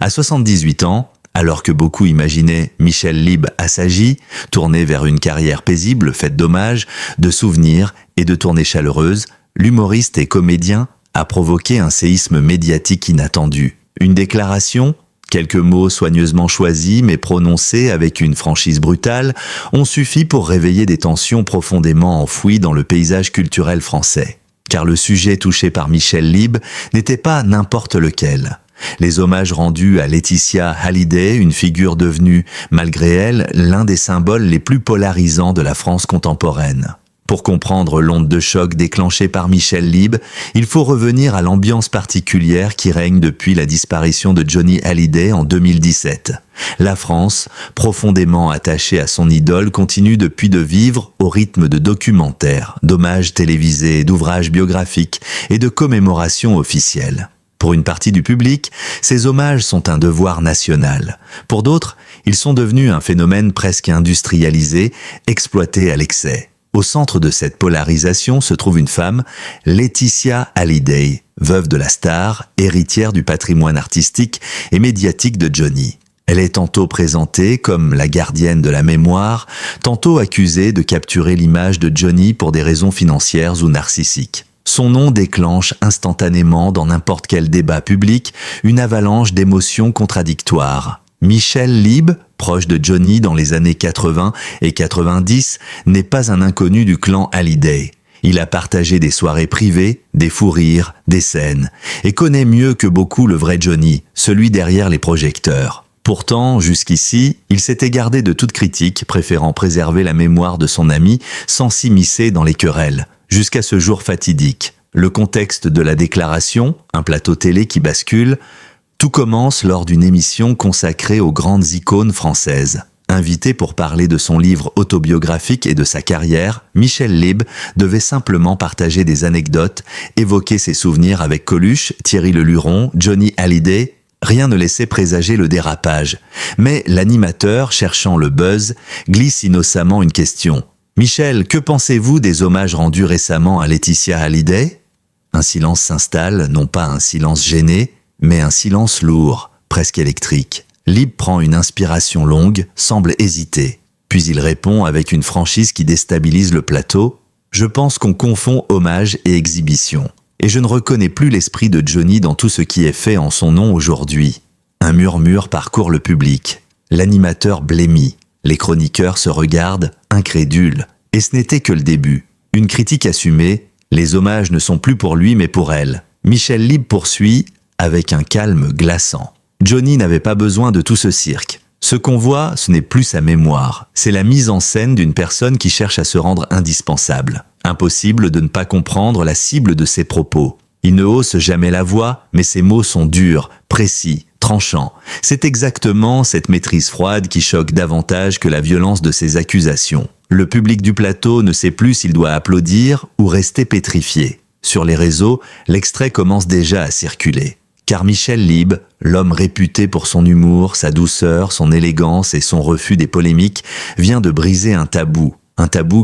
À 78 ans, alors que beaucoup imaginaient Michel Lieb assagi, tourné vers une carrière paisible faite d'hommages, de souvenirs et de tournées chaleureuses, l'humoriste et comédien a provoqué un séisme médiatique inattendu. Une déclaration, quelques mots soigneusement choisis mais prononcés avec une franchise brutale, ont suffi pour réveiller des tensions profondément enfouies dans le paysage culturel français. Car le sujet touché par Michel Lieb n'était pas n'importe lequel. Les hommages rendus à Laetitia Hallyday, une figure devenue, malgré elle, l'un des symboles les plus polarisants de la France contemporaine. Pour comprendre l'onde de choc déclenchée par Michel Lieb, il faut revenir à l'ambiance particulière qui règne depuis la disparition de Johnny Hallyday en 2017. La France, profondément attachée à son idole, continue depuis de vivre au rythme de documentaires, d'hommages télévisés, d'ouvrages biographiques et de commémorations officielles. Pour une partie du public, ces hommages sont un devoir national. Pour d'autres, ils sont devenus un phénomène presque industrialisé, exploité à l'excès. Au centre de cette polarisation se trouve une femme, Laetitia Hallyday, veuve de la star, héritière du patrimoine artistique et médiatique de Johnny. Elle est tantôt présentée comme la gardienne de la mémoire, tantôt accusée de capturer l'image de Johnny pour des raisons financières ou narcissiques. Son nom déclenche instantanément dans n'importe quel débat public une avalanche d'émotions contradictoires. Michel Lieb, proche de Johnny dans les années 80 et 90, n'est pas un inconnu du clan Hallyday. Il a partagé des soirées privées, des fous rires, des scènes, et connaît mieux que beaucoup le vrai Johnny, celui derrière les projecteurs. Pourtant, jusqu'ici, il s'était gardé de toute critique, préférant préserver la mémoire de son ami sans s'immiscer dans les querelles. Jusqu'à ce jour fatidique. Le contexte de la déclaration, un plateau télé qui bascule, tout commence lors d'une émission consacrée aux grandes icônes françaises. Invité pour parler de son livre autobiographique et de sa carrière, Michel Lieb devait simplement partager des anecdotes, évoquer ses souvenirs avec Coluche, Thierry Leluron, Johnny Hallyday. Rien ne laissait présager le dérapage. Mais l'animateur, cherchant le buzz, glisse innocemment une question. « Michel, que pensez-vous des hommages rendus récemment à Laetitia Hallyday ?» Un silence s'installe, non pas un silence gêné, mais un silence lourd, presque électrique. Lieb prend une inspiration longue, semble hésiter. Puis il répond avec une franchise qui déstabilise le plateau. « Je pense qu'on confond hommage et exhibition. Et je ne reconnais plus l'esprit de Johnny dans tout ce qui est fait en son nom aujourd'hui. » Un murmure parcourt le public. L'animateur blêmit. Les chroniqueurs se regardent, incrédules. Et ce n'était que le début. Une critique assumée, les hommages ne sont plus pour lui mais pour elle. Michel Lieb poursuit avec un calme glaçant. Johnny n'avait pas besoin de tout ce cirque. Ce qu'on voit, ce n'est plus sa mémoire. C'est la mise en scène d'une personne qui cherche à se rendre indispensable. Impossible de ne pas comprendre la cible de ses propos. Il ne hausse jamais la voix, mais ses mots sont durs, précis, tranchants. C'est exactement cette maîtrise froide qui choque davantage que la violence de ses accusations. Le public du plateau ne sait plus s'il doit applaudir ou rester pétrifié. Sur les réseaux, l'extrait commence déjà à circuler. Car Michel Lieb, l'homme réputé pour son humour, sa douceur, son élégance et son refus des polémiques, vient de briser un tabou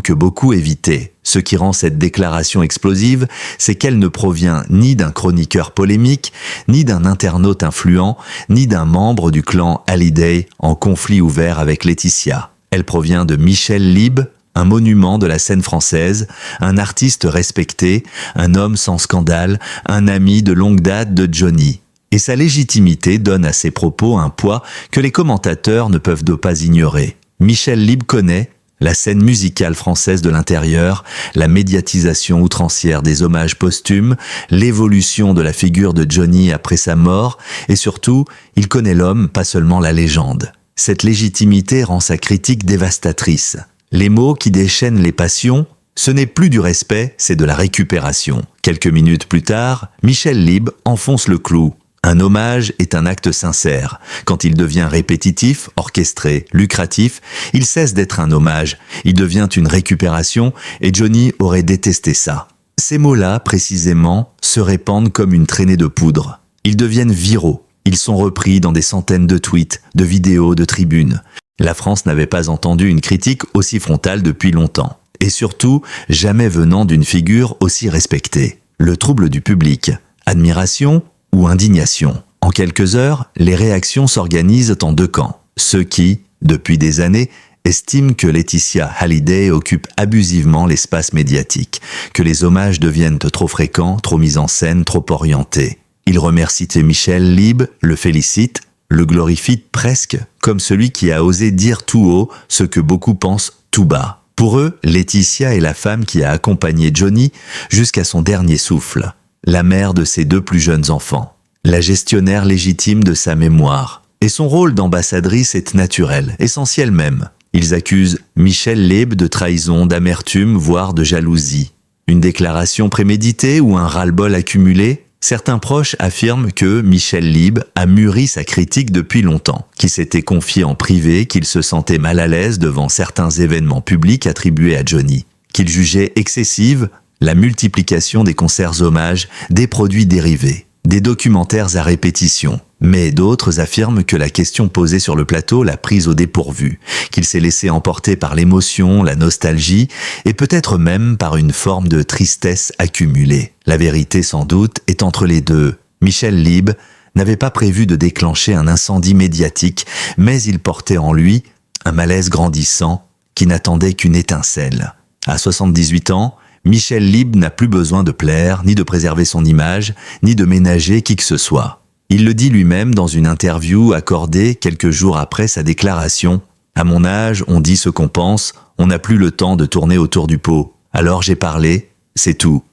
que beaucoup évitaient. Ce qui rend cette déclaration explosive, c'est qu'elle ne provient ni d'un chroniqueur polémique, ni d'un internaute influent, ni d'un membre du clan Hallyday en conflit ouvert avec Laetitia. Elle provient de Michel Lieb, un monument de la scène française, un artiste respecté, un homme sans scandale, un ami de longue date de Johnny. Et sa légitimité donne à ses propos un poids que les commentateurs ne peuvent pas ignorer. Michel Lieb connaît la scène musicale française de l'intérieur, la médiatisation outrancière des hommages posthumes, l'évolution de la figure de Johnny après sa mort, et surtout, il connaît l'homme, pas seulement la légende. Cette légitimité rend sa critique dévastatrice. Les mots qui déchaînent les passions, ce n'est plus du respect, c'est de la récupération. Quelques minutes plus tard, Michel Lieb enfonce le clou. Un hommage est un acte sincère. Quand il devient répétitif, orchestré, lucratif, il cesse d'être un hommage. Il devient une récupération et Johnny aurait détesté ça. Ces mots-là, précisément, se répandent comme une traînée de poudre. Ils deviennent viraux. Ils sont repris dans des centaines de tweets, de vidéos, de tribunes. La France n'avait pas entendu une critique aussi frontale depuis longtemps. Et surtout, jamais venant d'une figure aussi respectée. Le trouble du public. Admiration ou indignation. En quelques heures, les réactions s'organisent en deux camps. Ceux qui, depuis des années, estiment que Laetitia Hallyday occupe abusivement l'espace médiatique, que les hommages deviennent trop fréquents, trop mis en scène, trop orientés. Ils remercient Michel Lieb, le félicitent, le glorifient presque comme celui qui a osé dire tout haut ce que beaucoup pensent tout bas. Pour eux, Laetitia est la femme qui a accompagné Johnny jusqu'à son dernier souffle, la mère de ses deux plus jeunes enfants, la gestionnaire légitime de sa mémoire. Et son rôle d'ambassadrice est naturel, essentiel même. Ils accusent Michel Lieb de trahison, d'amertume, voire de jalousie. Une déclaration préméditée ou un ras-le-bol accumulé? Certains proches affirment que Michel Lieb a mûri sa critique depuis longtemps, qu'il s'était confié en privé, qu'il se sentait mal à l'aise devant certains événements publics attribués à Johnny, qu'il jugeait excessive la multiplication des concerts hommages, des produits dérivés, des documentaires à répétition. Mais d'autres affirment que la question posée sur le plateau l'a prise au dépourvu, qu'il s'est laissé emporter par l'émotion, la nostalgie, et peut-être même par une forme de tristesse accumulée. La vérité, sans doute, est entre les deux. Michel Lieb n'avait pas prévu de déclencher un incendie médiatique, mais il portait en lui un malaise grandissant qui n'attendait qu'une étincelle. À 78 ans, Michel Lieb n'a plus besoin de plaire, ni de préserver son image, ni de ménager qui que ce soit. Il le dit lui-même dans une interview accordée quelques jours après sa déclaration. « À mon âge, on dit ce qu'on pense, on n'a plus le temps de tourner autour du pot. Alors j'ai parlé, c'est tout. »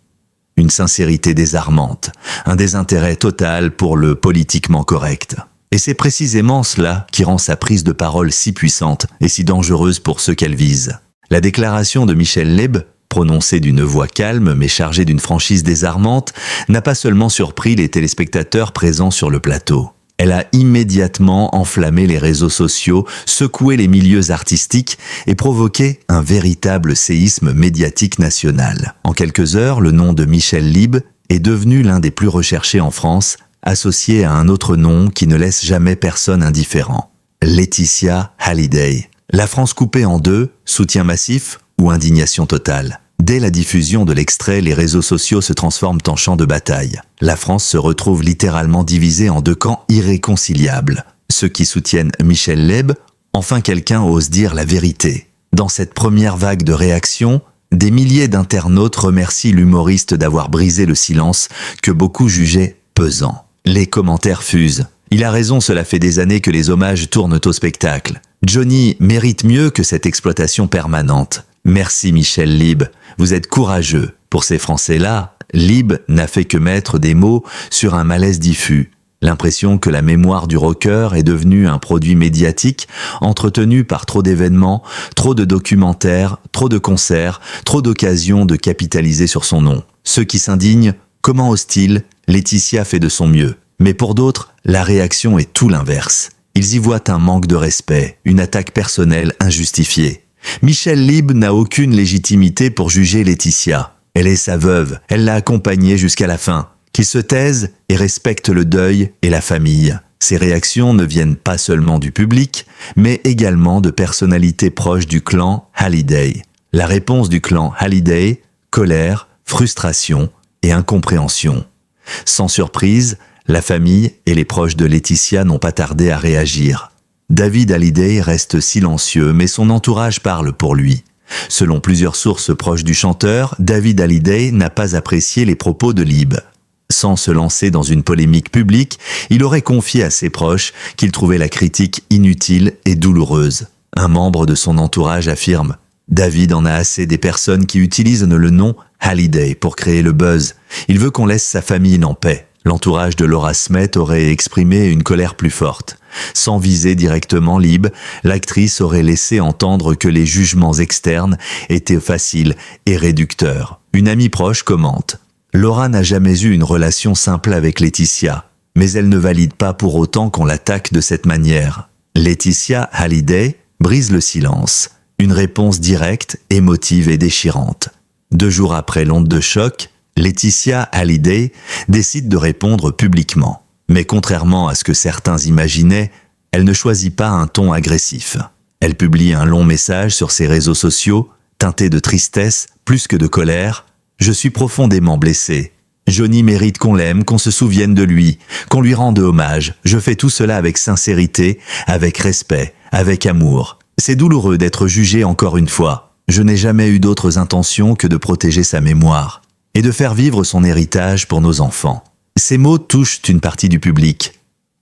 Une sincérité désarmante, un désintérêt total pour le politiquement correct. Et c'est précisément cela qui rend sa prise de parole si puissante et si dangereuse pour ceux qu'elle vise. La déclaration de Michel Lieb, prononcée d'une voix calme mais chargée d'une franchise désarmante, n'a pas seulement surpris les téléspectateurs présents sur le plateau. Elle a immédiatement enflammé les réseaux sociaux, secoué les milieux artistiques et provoqué un véritable séisme médiatique national. En quelques heures, le nom de Michel Lieb est devenu l'un des plus recherchés en France, associé à un autre nom qui ne laisse jamais personne indifférent. Laetitia Hallyday. La France coupée en deux, soutien massif ou indignation totale. Dès la diffusion de l'extrait, les réseaux sociaux se transforment en champ de bataille. La France se retrouve littéralement divisée en deux camps irréconciliables. Ceux qui soutiennent Michel Lieb, enfin quelqu'un ose dire la vérité. Dans cette première vague de réactions, des milliers d'internautes remercient l'humoriste d'avoir brisé le silence que beaucoup jugeaient pesant. Les commentaires fusent. Il a raison, cela fait des années que les hommages tournent au spectacle. Johnny mérite mieux que cette exploitation permanente. Merci Michel Lieb, vous êtes courageux. Pour ces Français-là, Lieb n'a fait que mettre des mots sur un malaise diffus. L'impression que la mémoire du rocker est devenue un produit médiatique entretenu par trop d'événements, trop de documentaires, trop de concerts, trop d'occasions de capitaliser sur son nom. Ceux qui s'indignent, comment ose-t-il? Laetitia fait de son mieux. Mais pour d'autres, la réaction est tout l'inverse. Ils y voient un manque de respect, une attaque personnelle injustifiée. Michel Lieb n'a aucune légitimité pour juger Laetitia. Elle est sa veuve, elle l'a accompagnée jusqu'à la fin. Qu'il se taise et respecte le deuil et la famille. Ces réactions ne viennent pas seulement du public, mais également de personnalités proches du clan Hallyday. La réponse du clan Hallyday, colère, frustration et incompréhension. Sans surprise, la famille et les proches de Laetitia n'ont pas tardé à réagir. David Hallyday reste silencieux, mais son entourage parle pour lui. Selon plusieurs sources proches du chanteur, David Hallyday n'a pas apprécié les propos de Lieb. Sans se lancer dans une polémique publique, il aurait confié à ses proches qu'il trouvait la critique inutile et douloureuse. Un membre de son entourage affirme « David en a assez des personnes qui utilisent le nom Hallyday pour créer le buzz. Il veut qu'on laisse sa famille en paix. » L'entourage de Laura Smet aurait exprimé une colère plus forte. Sans viser directement Lieb, l'actrice aurait laissé entendre que les jugements externes étaient faciles et réducteurs. Une amie proche commente « Laura n'a jamais eu une relation simple avec Laetitia, mais elle ne valide pas pour autant qu'on l'attaque de cette manière. » Laetitia Hallyday brise le silence. Une réponse directe, émotive et déchirante. 2 jours après l'onde de choc, Laetitia Hallyday décide de répondre publiquement. Mais contrairement à ce que certains imaginaient, elle ne choisit pas un ton agressif. Elle publie un long message sur ses réseaux sociaux, teinté de tristesse plus que de colère. « Je suis profondément blessée. Johnny mérite qu'on l'aime, qu'on se souvienne de lui, qu'on lui rende hommage. Je fais tout cela avec sincérité, avec respect, avec amour. C'est douloureux d'être jugé encore une fois. Je n'ai jamais eu d'autres intentions que de protéger sa mémoire et de faire vivre son héritage pour nos enfants. Ces mots touchent une partie du public,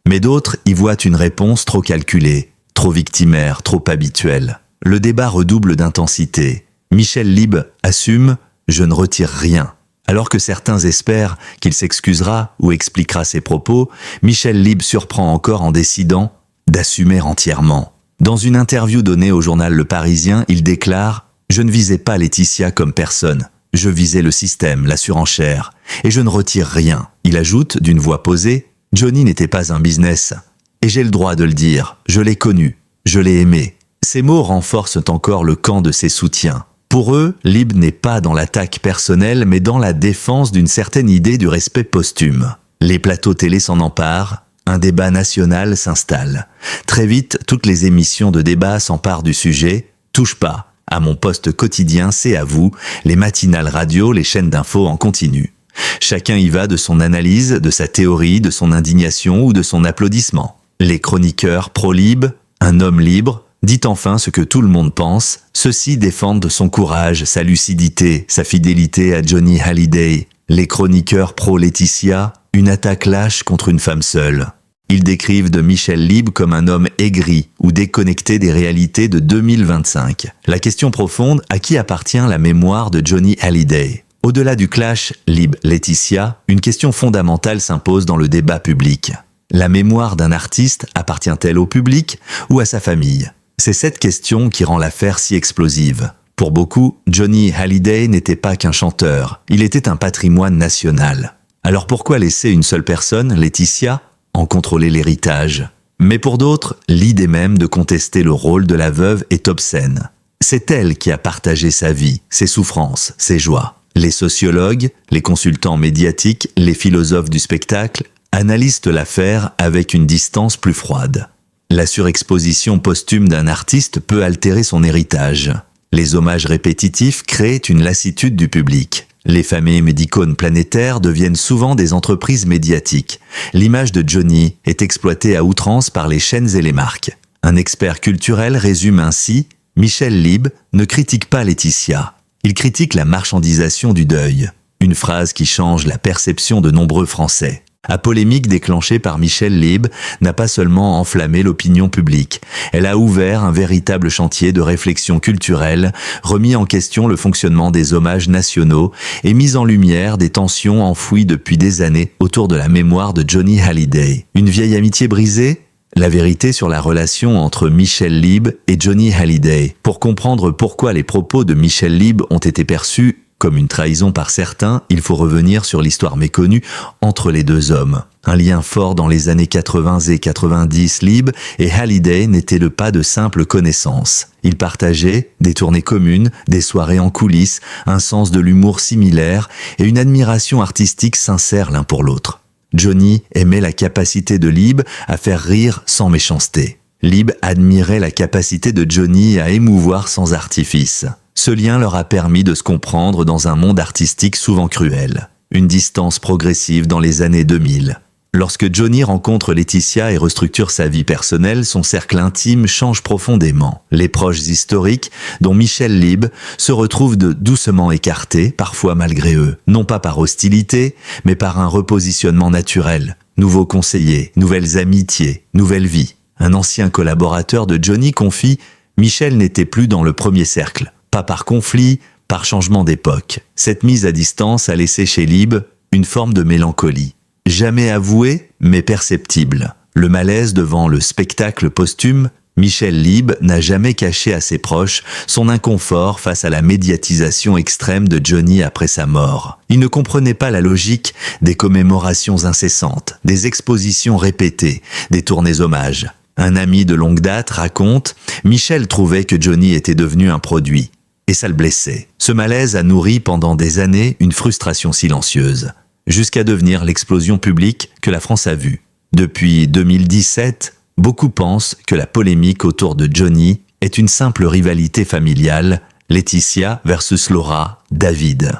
mais d'autres y voient une réponse trop calculée, trop victimaire, trop habituelle. Le débat redouble d'intensité. Michel Lieb assume « Je ne retire rien ». Alors que certains espèrent qu'il s'excusera ou expliquera ses propos, Michel Lieb surprend encore en décidant d'assumer entièrement. Dans une interview donnée au journal Le Parisien, il déclare « Je ne visais pas Laetitia comme personne. Je visais le système, la surenchère, et je ne retire rien. » Il ajoute d'une voix posée « Johnny n'était pas un business. Et j'ai le droit de le dire, je l'ai connu, je l'ai aimé. » Ces mots renforcent encore le camp de ses soutiens. Pour eux, Lieb n'est pas dans l'attaque personnelle, mais dans la défense d'une certaine idée du respect posthume. Les plateaux télé s'en emparent, un débat national s'installe. Très vite, toutes les émissions de débat s'emparent du sujet. Touche pas à mon poste quotidien, c'est à vous, les matinales radio, les chaînes d'infos en continu. Chacun y va de son analyse, de sa théorie, de son indignation ou de son applaudissement. Les chroniqueurs pro-Lieb, un homme libre, dit enfin ce que tout le monde pense. Ceux-ci défendent son courage, sa lucidité, sa fidélité à Johnny Hallyday. Les chroniqueurs pro-Laetitia, une attaque lâche contre une femme seule. Ils décrivent de Michel Lieb comme un homme aigri ou déconnecté des réalités de 2025. La question profonde, à qui appartient la mémoire de Johnny Hallyday ? Au-delà du clash Lieb-Laetitia, une question fondamentale s'impose dans le débat public. La mémoire d'un artiste appartient-elle au public ou à sa famille ? C'est cette question qui rend l'affaire si explosive. Pour beaucoup, Johnny Hallyday n'était pas qu'un chanteur, il était un patrimoine national. Alors pourquoi laisser une seule personne, Laetitia, en contrôler l'héritage ? Mais pour d'autres, l'idée même de contester le rôle de la veuve est obscène. C'est elle qui a partagé sa vie, ses souffrances, ses joies. Les sociologues, les consultants médiatiques, les philosophes du spectacle analysent l'affaire avec une distance plus froide. La surexposition posthume d'un artiste peut altérer son héritage. Les hommages répétitifs créent une lassitude du public. Les familles d'icônes planétaires deviennent souvent des entreprises médiatiques. L'image de Johnny est exploitée à outrance par les chaînes et les marques. Un expert culturel résume ainsi « Michel Lieb ne critique pas Laetitia. Il critique la marchandisation du deuil. » Une phrase qui change la perception de nombreux Français. La polémique déclenchée par Michel Lieb n'a pas seulement enflammé l'opinion publique, elle a ouvert un véritable chantier de réflexion culturelle, remis en question le fonctionnement des hommages nationaux et mis en lumière des tensions enfouies depuis des années autour de la mémoire de Johnny Hallyday. Une vieille amitié brisée ? La vérité sur la relation entre Michel Lieb et Johnny Hallyday. Pour comprendre pourquoi les propos de Michel Lieb ont été perçus comme une trahison par certains, il faut revenir sur l'histoire méconnue entre les deux hommes. Un lien fort dans les années 80 et 90, Lieb et Hallyday n'étaient pas de simples connaissances. Ils partageaient des tournées communes, des soirées en coulisses, un sens de l'humour similaire et une admiration artistique sincère l'un pour l'autre. Johnny aimait la capacité de Lieb à faire rire sans méchanceté. Lieb admirait la capacité de Johnny à émouvoir sans artifice. Ce lien leur a permis de se comprendre dans un monde artistique souvent cruel. Une distance progressive dans les années 2000. Lorsque Johnny rencontre Laetitia et restructure sa vie personnelle, son cercle intime change profondément. Les proches historiques, dont Michel Lieb, se retrouvent doucement écartés, parfois malgré eux. Non pas par hostilité, mais par un repositionnement naturel. Nouveaux conseillers, nouvelles amitiés, nouvelle vie. Un ancien collaborateur de Johnny confie « Michel n'était plus dans le premier cercle. Pas par conflit, par changement d'époque. Cette mise à distance a laissé chez Lieb une forme de mélancolie. Jamais avouée, mais perceptible. Le malaise devant le spectacle posthume, Michel Lieb n'a jamais caché à ses proches son inconfort face à la médiatisation extrême de Johnny après sa mort. Il ne comprenait pas la logique des commémorations incessantes, des expositions répétées, des tournées hommages. Un ami de longue date raconte « Michel trouvait que Johnny était devenu un produit. Et ça le blessait. Ce malaise a nourri pendant des années une frustration silencieuse, jusqu'à devenir l'explosion publique que la France a vue. Depuis 2017, beaucoup pensent que la polémique autour de Johnny est une simple rivalité familiale, Laetitia versus Laura, David.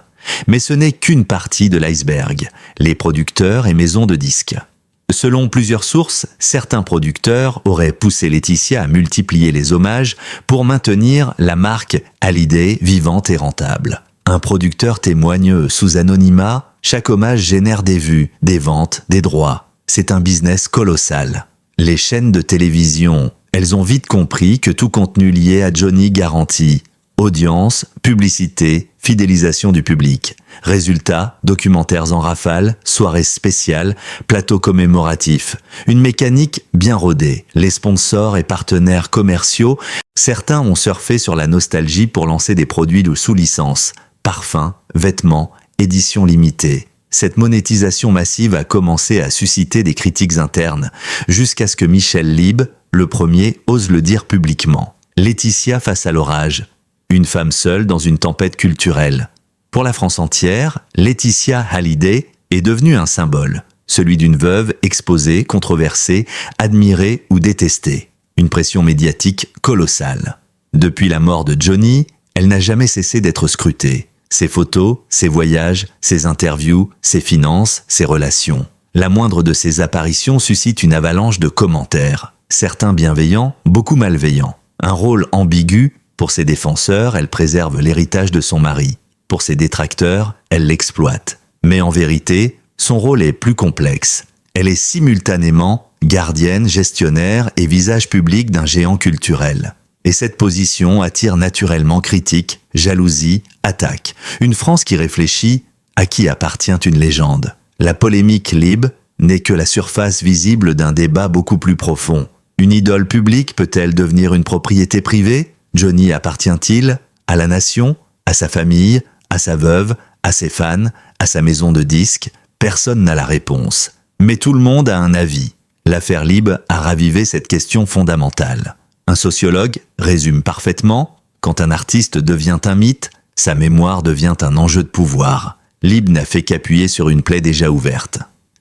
Mais ce n'est qu'une partie de l'iceberg, les producteurs et maisons de disques. Selon plusieurs sources, certains producteurs auraient poussé Laetitia à multiplier les hommages pour maintenir la marque Hallyday vivante et rentable. Un producteur témoigne sous anonymat, chaque hommage génère des vues, des ventes, des droits. C'est un business colossal. Les chaînes de télévision, elles ont vite compris que tout contenu lié à Johnny garantit audience, publicité, fidélisation du public. Résultat, documentaires en rafale, soirées spéciales, plateaux commémoratifs. Une mécanique bien rodée. Les sponsors et partenaires commerciaux, certains ont surfé sur la nostalgie pour lancer des produits sous licence. Parfums, vêtements, éditions limitées. Cette monétisation massive a commencé à susciter des critiques internes, jusqu'à ce que Michel Lieb, le premier, ose le dire publiquement. Laetitia face à l'orage. Une femme seule dans une tempête culturelle. Pour la France entière, Laetitia Hallyday est devenue un symbole, celui d'une veuve exposée, controversée, admirée ou détestée. Une pression médiatique colossale. Depuis la mort de Johnny, elle n'a jamais cessé d'être scrutée. Ses photos, ses voyages, ses interviews, ses finances, ses relations. La moindre de ses apparitions suscite une avalanche de commentaires. Certains bienveillants, beaucoup malveillants. Un rôle ambigu. Pour ses défenseurs, elle préserve l'héritage de son mari. Pour ses détracteurs, elle l'exploite. Mais en vérité, son rôle est plus complexe. Elle est simultanément gardienne, gestionnaire et visage public d'un géant culturel. Et cette position attire naturellement critiques, jalousie, attaques. Une France qui réfléchit à qui appartient une légende. La polémique Lieb n'est que la surface visible d'un débat beaucoup plus profond. Une idole publique peut-elle devenir une propriété privée ? Johnny appartient-il à la nation, à sa famille, à sa veuve, à ses fans, à sa maison de disques? Personne n'a la réponse. Mais tout le monde a un avis. L'affaire Lieb a ravivé cette question fondamentale. Un sociologue résume parfaitement, quand un artiste devient un mythe, sa mémoire devient un enjeu de pouvoir. Lieb n'a fait qu'appuyer sur une plaie déjà ouverte.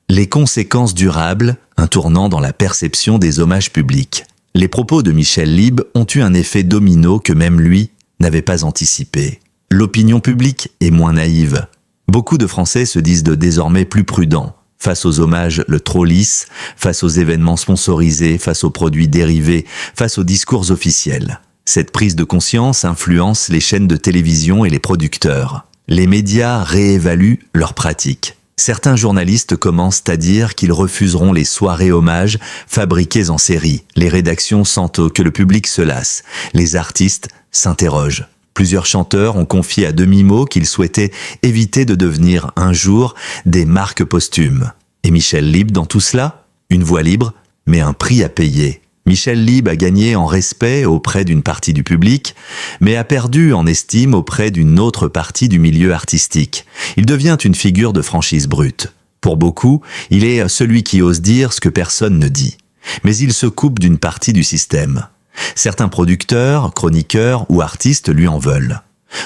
Les conséquences durables, un tournant dans la perception des hommages publics. Les propos de Michel Lieb ont eu un effet domino que même lui n'avait pas anticipé. L'opinion publique est moins naïve. Beaucoup de Français se disent désormais plus prudents face aux hommages trop lisses, face aux événements sponsorisés, face aux produits dérivés, face aux discours officiels. Cette prise de conscience influence les chaînes de télévision et les producteurs. Les médias réévaluent leurs pratiques. Certains journalistes commencent à dire qu'ils refuseront les soirées hommages fabriquées en série. Les rédactions sentent que le public se lasse. Les artistes s'interrogent. Plusieurs chanteurs ont confié à demi-mot qu'ils souhaitaient éviter de devenir un jour des marques posthumes. Et Michel Lieb dans tout cela ? Une voix libre, mais un prix à payer. Michel Lieb a gagné en respect auprès d'une partie du public, mais a perdu en estime auprès d'une autre partie du milieu artistique. Il devient une figure de franchise brute. Pour beaucoup, il est celui qui ose dire ce que personne ne dit. Mais il se coupe d'une partie du système. Certains producteurs, chroniqueurs ou artistes lui en veulent.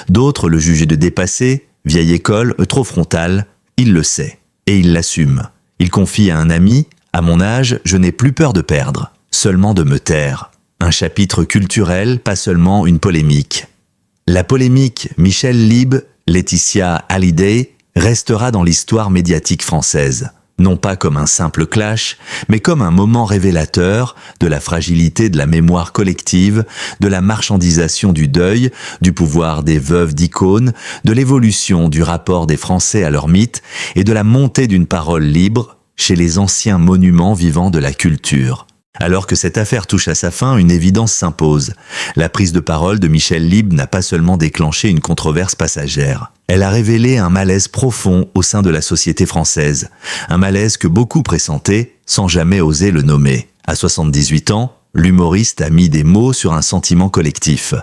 D'autres le jugent de dépassé, vieille école, trop frontal. Il le sait, et il l'assume. Il confie à un ami, « À mon âge, je n'ai plus peur de perdre. Seulement de me taire. » Un chapitre culturel, pas seulement une polémique. La polémique Michel Lieb, Laetitia Hallyday restera dans l'histoire médiatique française. Non pas comme un simple clash, mais comme un moment révélateur de la fragilité de la mémoire collective, de la marchandisation du deuil, du pouvoir des veuves d'icônes, de l'évolution du rapport des Français à leur mythe et de la montée d'une parole libre chez les anciens monuments vivants de la culture. Alors que cette affaire touche à sa fin, une évidence s'impose. La prise de parole de Michel Lieb n'a pas seulement déclenché une controverse passagère. Elle a révélé un malaise profond au sein de la société française. Un malaise que beaucoup pressentaient sans jamais oser le nommer. À 78 ans, l'humoriste a mis des mots sur un sentiment collectif.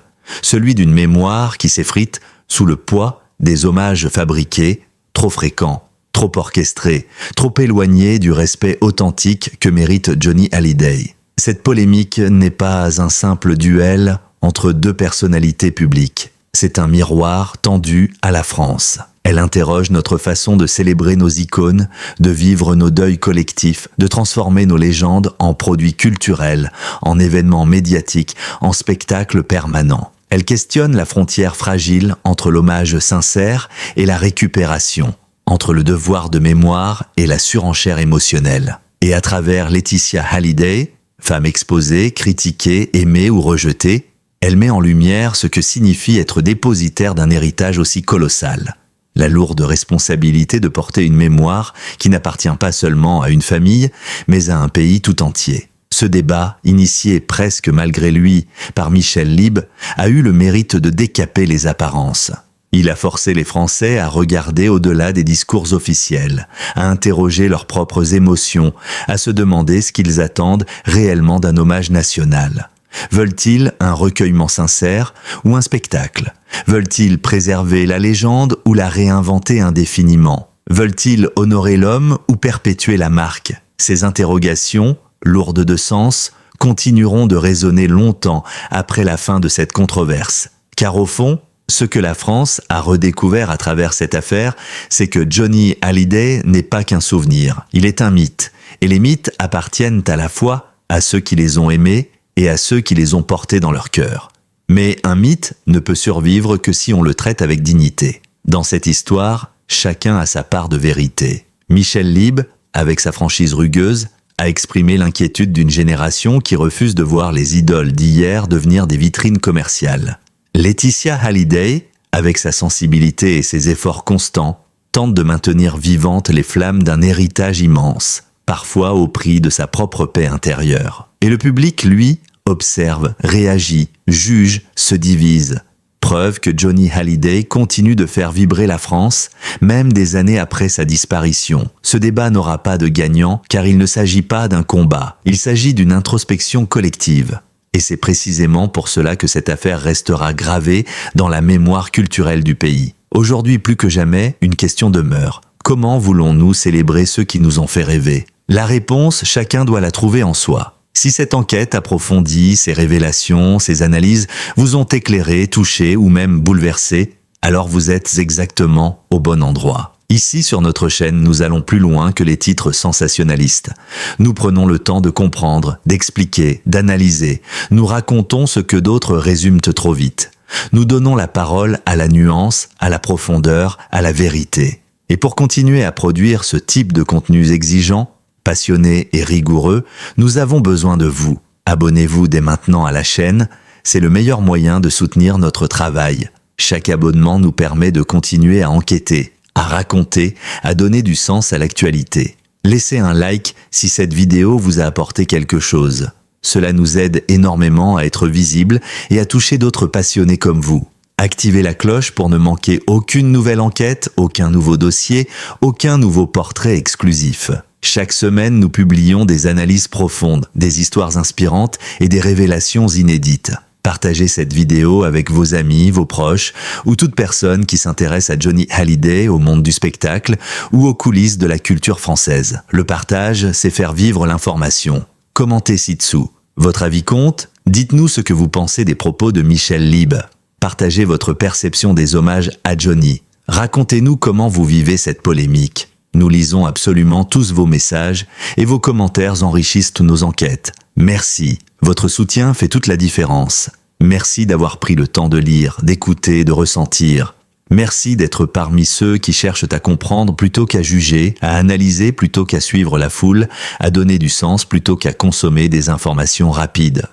Celui d'une mémoire qui s'effrite sous le poids des hommages fabriqués, trop fréquents. Trop orchestré, trop éloigné du respect authentique que mérite Johnny Hallyday. Cette polémique n'est pas un simple duel entre deux personnalités publiques. C'est un miroir tendu à la France. Elle interroge notre façon de célébrer nos icônes, de vivre nos deuils collectifs, de transformer nos légendes en produits culturels, en événements médiatiques, en spectacles permanents. Elle questionne la frontière fragile entre l'hommage sincère et la récupération, entre le devoir de mémoire et la surenchère émotionnelle. Et à travers Laetitia Hallyday, femme exposée, critiquée, aimée ou rejetée, elle met en lumière ce que signifie être dépositaire d'un héritage aussi colossal. La lourde responsabilité de porter une mémoire qui n'appartient pas seulement à une famille, mais à un pays tout entier. Ce débat, initié presque malgré lui par Michel Lieb, a eu le mérite de décaper les apparences. Il a forcé les Français à regarder au-delà des discours officiels, à interroger leurs propres émotions, à se demander ce qu'ils attendent réellement d'un hommage national. Veulent-ils un recueillement sincère ou un spectacle? Veulent-ils préserver la légende ou la réinventer indéfiniment? Veulent-ils honorer l'homme ou perpétuer la marque? Ces interrogations, lourdes de sens, continueront de résonner longtemps après la fin de cette controverse. Car au fond, ce que la France a redécouvert à travers cette affaire, c'est que Johnny Hallyday n'est pas qu'un souvenir, il est un mythe. Et les mythes appartiennent à la fois à ceux qui les ont aimés et à ceux qui les ont portés dans leur cœur. Mais un mythe ne peut survivre que si on le traite avec dignité. Dans cette histoire, chacun a sa part de vérité. Michel Lieb, avec sa franchise rugueuse, a exprimé l'inquiétude d'une génération qui refuse de voir les idoles d'hier devenir des vitrines commerciales. Laetitia Hallyday, avec sa sensibilité et ses efforts constants, tente de maintenir vivantes les flammes d'un héritage immense, parfois au prix de sa propre paix intérieure. Et le public, lui, observe, réagit, juge, se divise. Preuve que Johnny Hallyday continue de faire vibrer la France, même des années après sa disparition. Ce débat n'aura pas de gagnant, car il ne s'agit pas d'un combat, il s'agit d'une introspection collective. Et c'est précisément pour cela que cette affaire restera gravée dans la mémoire culturelle du pays. Aujourd'hui plus que jamais, une question demeure. Comment voulons-nous célébrer ceux qui nous ont fait rêver? La réponse, chacun doit la trouver en soi. Si cette enquête approfondie, ces révélations, ces analyses vous ont éclairé, touché ou même bouleversé, alors vous êtes exactement au bon endroit. Ici, sur notre chaîne, nous allons plus loin que les titres sensationnalistes. Nous prenons le temps de comprendre, d'expliquer, d'analyser. Nous racontons ce que d'autres résument trop vite. Nous donnons la parole à la nuance, à la profondeur, à la vérité. Et pour continuer à produire ce type de contenus exigeants, passionnés et rigoureux, nous avons besoin de vous. Abonnez-vous dès maintenant à la chaîne, c'est le meilleur moyen de soutenir notre travail. Chaque abonnement nous permet de continuer à enquêter, à raconter, à donner du sens à l'actualité. Laissez un like si cette vidéo vous a apporté quelque chose. Cela nous aide énormément à être visibles et à toucher d'autres passionnés comme vous. Activez la cloche pour ne manquer aucune nouvelle enquête, aucun nouveau dossier, aucun nouveau portrait exclusif. Chaque semaine, nous publions des analyses profondes, des histoires inspirantes et des révélations inédites. Partagez cette vidéo avec vos amis, vos proches ou toute personne qui s'intéresse à Johnny Hallyday, au monde du spectacle ou aux coulisses de la culture française. Le partage, c'est faire vivre l'information. Commentez ci-dessous. Votre avis compte? Dites-nous ce que vous pensez des propos de Michel Lieb. Partagez votre perception des hommages à Johnny. Racontez-nous comment vous vivez cette polémique. Nous lisons absolument tous vos messages et vos commentaires enrichissent nos enquêtes. Merci. Votre soutien fait toute la différence. Merci d'avoir pris le temps de lire, d'écouter, de ressentir. Merci d'être parmi ceux qui cherchent à comprendre plutôt qu'à juger, à analyser plutôt qu'à suivre la foule, à donner du sens plutôt qu'à consommer des informations rapides.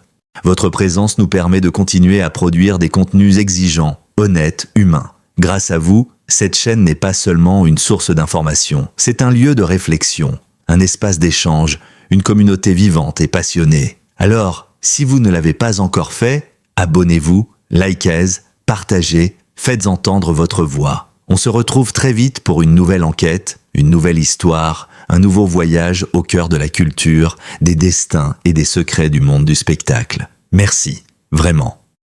Votre présence nous permet de continuer à produire des contenus exigeants, honnêtes, humains. Grâce à vous, cette chaîne n'est pas seulement une source d'information, c'est un lieu de réflexion, un espace d'échange, une communauté vivante et passionnée. Alors, si vous ne l'avez pas encore fait, abonnez-vous, likez, partagez, faites entendre votre voix. On se retrouve très vite pour une nouvelle enquête, une nouvelle histoire, un nouveau voyage au cœur de la culture, des destins et des secrets du monde du spectacle. Merci, vraiment.